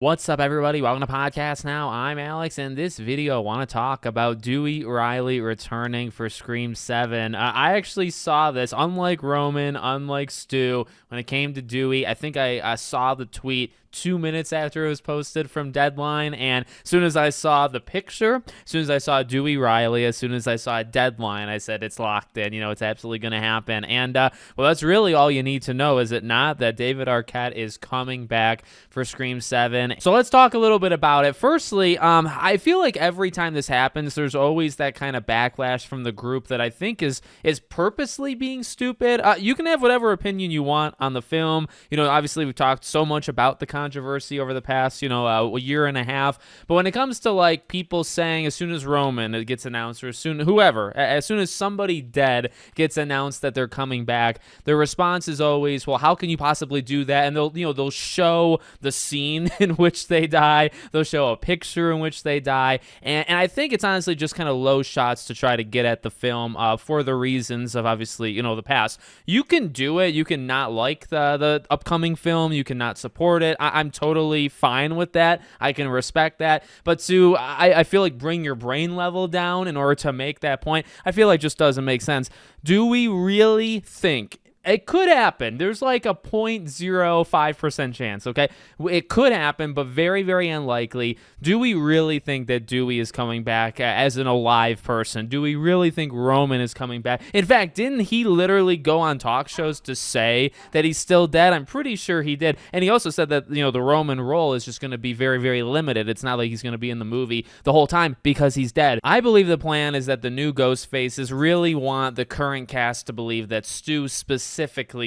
What's up, everybody? Welcome to Podcast Now. I'm Alex, and this video I want to talk about Dewey Riley returning for Scream 7. I actually saw this, unlike Roman, unlike Stu, when it came to Dewey. I think I saw the tweet 2 minutes after it was posted from Deadline, and as soon as I saw the picture, as soon as I saw Dewey Riley, as soon as I saw Deadline, I said it's locked in. It's absolutely going to happen. And well, that's really all you need to know, is it not? That David Arquette is coming back for Scream 7. So let's talk a little bit about it. Firstly, I feel like every time this happens, there's always that kind of backlash from the group that I think is purposely being stupid. You can have whatever opinion you want on the film. Obviously we've talked so much about the controversy over the past, a year and a half. But when it comes to like people saying as soon as Roman gets announced, or as soon as somebody dead gets announced that they're coming back, their response is always, well, how can you possibly do that? And they'll show the scene in which they die. They'll show a picture in which they die. And I think it's honestly just kind of low shots to try to get at the film for the reasons of obviously, the past. You can do it. You can not like the upcoming film. You cannot support it. I'm totally fine with that. I can respect that. But I feel like bring your brain level down in order to make that point, I feel like just doesn't make sense. Do we really think it could happen? There's like a 0.05% chance, okay? It could happen, but very, very unlikely. Do we really think that Dewey is coming back as an alive person? Do we really think Roman is coming back? In fact, didn't he literally go on talk shows to say that he's still dead? I'm pretty sure he did. And he also said that, the Roman role is just going to be very, very limited. It's not like he's going to be in the movie the whole time because he's dead. I believe the plan is that the new Ghostfaces really want the current cast to believe that Stu specifically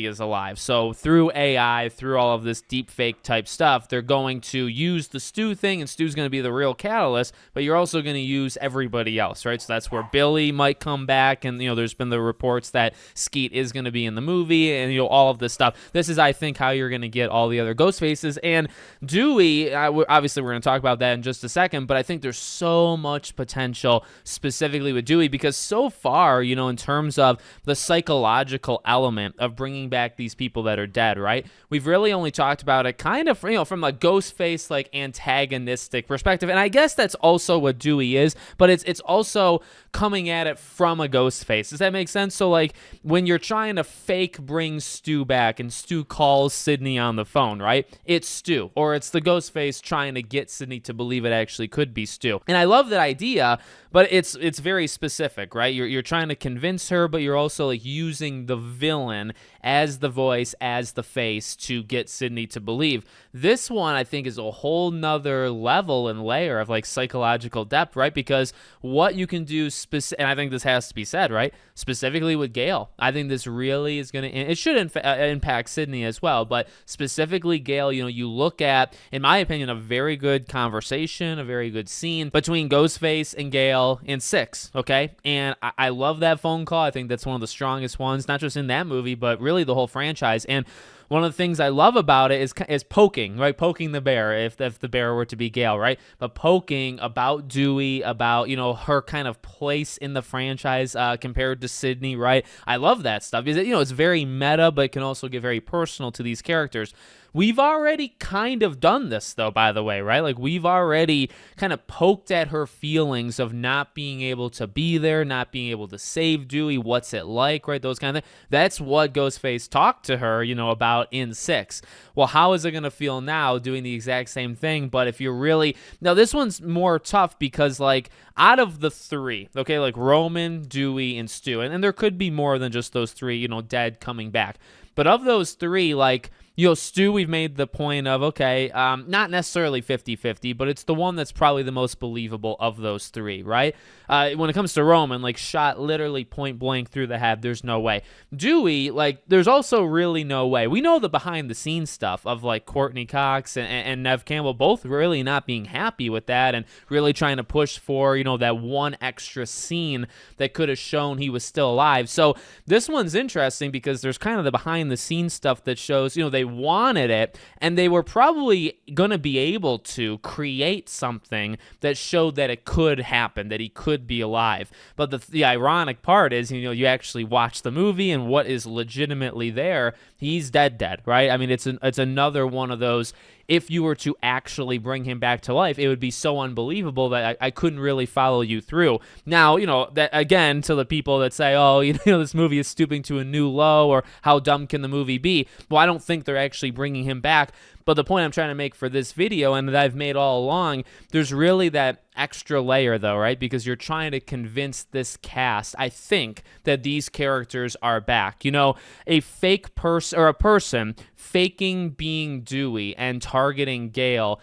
is alive. So through AI, through all of this deep fake type stuff, they're going to use the Stu thing, and Stu's going to be the real catalyst, but you're also going to use everybody else, right? So that's where Billy might come back, and there's been the reports that Skeet is going to be in the movie, and all of this stuff. This is, I think, how you're going to get all the other Ghostfaces. And Dewey, obviously we're going to talk about that in just a second, but I think there's so much potential specifically with Dewey, because so far, in terms of the psychological element of bringing back these people that are dead, right? We've really only talked about it kind of, from a Ghostface like antagonistic perspective, and I guess that's also what Dewey is, but it's also coming at it from a Ghostface. Does that make sense? So like when you're trying to fake bring Stu back, and Stu calls Sidney on the phone, right? It's Stu, or it's the Ghostface trying to get Sidney to believe it actually could be Stu. And I love that idea, but it's very specific, right? You're trying to convince her, but you're also like using the villain as the voice, as the face to get Sidney to believe. This one, I think, is a whole nother level and layer of like psychological depth, right? Because what you can do, and I think this has to be said, right? Specifically with Gale, I think this really is going to, it should impact Sidney as well, but specifically Gale, you look at, in my opinion, a very good conversation, a very good scene between Ghostface and Gale in 6, okay? And I love that phone call. I think that's one of the strongest ones, not just in that movie, but really the whole franchise. And one of the things I love about it is poking, right? Poking the bear, if the bear were to be Gale, right? But poking about Dewey, about, her kind of place in the franchise compared to Sidney, right? I love that stuff. It's very meta, but it can also get very personal to these characters. We've already kind of done this, though, by the way, right? Like, we've already kind of poked at her feelings of not being able to be there, not being able to save Dewey. What's it like, right? Those kind of things. That's what Ghostface talked to her, about in 6. Well, how is it going to feel now doing the exact same thing? But if you're really... Now, this one's more tough because, like, out of the 3, okay, like Roman, Dewey, and Stu, and there could be more than just those 3, dead coming back. But of those 3, like... Stu, we've made the point of, okay, not necessarily 50-50, but it's the one that's probably the most believable of those 3, right? When it comes to Roman, like, shot literally point blank through the head, there's no way. Dewey, like, there's also really no way. We know the behind-the-scenes stuff of, like, Courtney Cox and Neve Campbell both really not being happy with that and really trying to push for, that one extra scene that could have shown he was still alive. So this one's interesting because there's kind of the behind-the-scenes stuff that shows, they wanted it, and they were probably going to be able to create something that showed that it could happen, that he could be alive. But the ironic part is, you actually watch the movie, and what is legitimately there, he's dead, right? I mean, it's another one of those if you were to actually bring him back to life, it would be so unbelievable that I couldn't really follow you through. Now, that again, to the people that say, oh, this movie is stooping to a new low, or how dumb can the movie be? Well, I don't think they're actually bringing him back. But the point I'm trying to make for this video, and that I've made all along, there's really that extra layer though, right? Because you're trying to convince this cast, I think, that these characters are back. A fake person, or a person faking being Dewey and targeting Gale,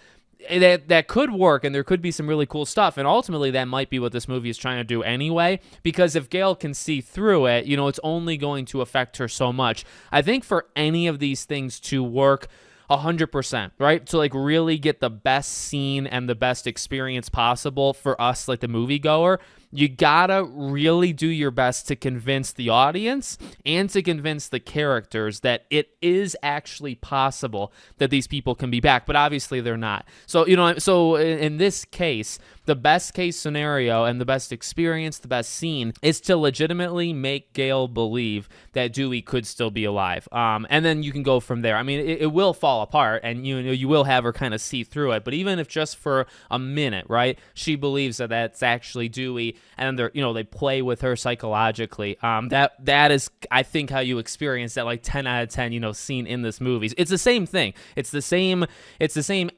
that could work, and there could be some really cool stuff, and ultimately that might be what this movie is trying to do anyway, because if Gale can see through it, it's only going to affect her so much. I think for any of these things to work 100%, right? To really get the best scene and the best experience possible for us, like the moviegoer, you gotta really do your best to convince the audience and to convince the characters that it is actually possible that these people can be back, but obviously they're not. So, so in this case, the best case scenario and the best experience, the best scene, is to legitimately make Gale believe that Dewey could still be alive. And then you can go from there. I mean, it will fall apart, and you will have her kind of see through it. But even if just for a minute, right, she believes that that's actually Dewey, and they play with her psychologically. That is, I think, how you experience that 10 out of 10 scene in this movie. It's the same thing. It's the same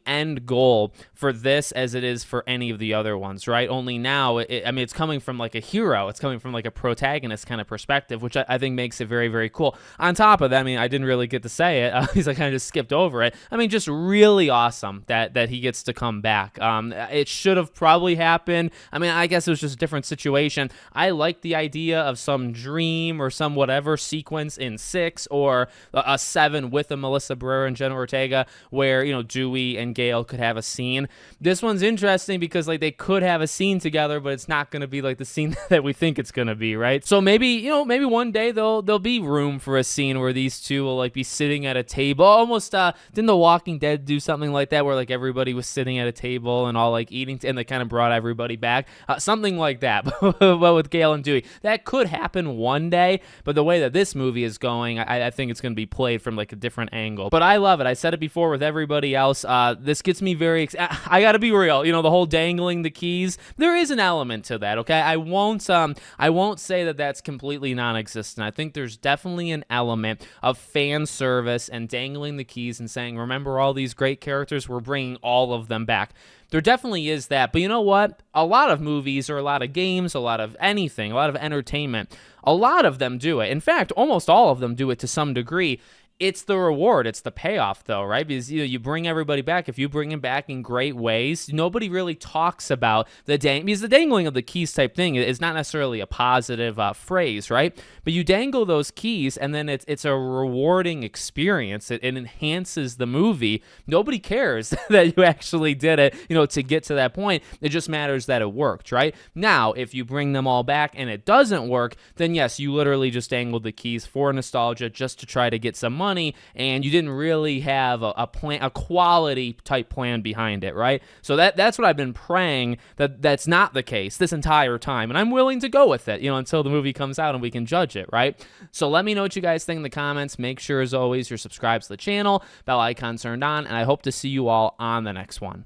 end goal for this as it is for any of the other ones, right? Only now, it's coming from a hero. It's coming from a protagonist kind of perspective, which I think makes it very, very cool. On top of that, I didn't really get to say it because I kind of just skipped over it. Just really awesome that he gets to come back. It should have probably happened. I guess it was just a different situation. I like the idea of some dream or some whatever sequence in 6 or a 7 with a Melissa Barrera and Jenna Ortega where, Dewey and Gale could have a scene. This one's interesting because they could have a scene together, but it's not going to be the scene that we think it's going to be, right? So maybe one day there'll be room for a scene where these two will be sitting at a table. Almost didn't The Walking Dead do something like that where everybody was sitting at a table and all eating and they kind of brought everybody back? Something like that, but with Gale and Dewey. That could happen one day, but the way that this movie is going, I think it's going to be played from a different angle. But I love it. I said it before with everybody else. This gets me very I gotta be real. The whole dangling the keys, there is an element to that, okay? I won't say that that's completely non-existent. I think there's definitely an element of fan service and dangling the keys and saying, remember all these great characters? We're bringing all of them back. There definitely is that, but you know what? A lot of movies or a lot of games, a lot of anything, a lot of entertainment, a lot of them do it. In fact, almost all of them do it to some degree. It's the reward. It's the payoff, though, right? Because you bring everybody back. If you bring them back in great ways, nobody really talks about because the dangling of the keys type thing is not necessarily a positive phrase, right? But you dangle those keys, and then it's a rewarding experience. It enhances the movie. Nobody cares that you actually did it, to get to that point. It just matters that it worked, right? Now, if you bring them all back and it doesn't work, then yes, you literally just dangled the keys for nostalgia just to try to get some money. And you didn't really have a plan, a quality type plan behind it, right? So that's what I've been praying that's not the case this entire time, and I'm willing to go with it, until the movie comes out and we can judge it, right? So let me know what you guys think in the comments. Make sure, as always, you're subscribed to the channel, bell icon turned on, and I hope to see you all on the next one.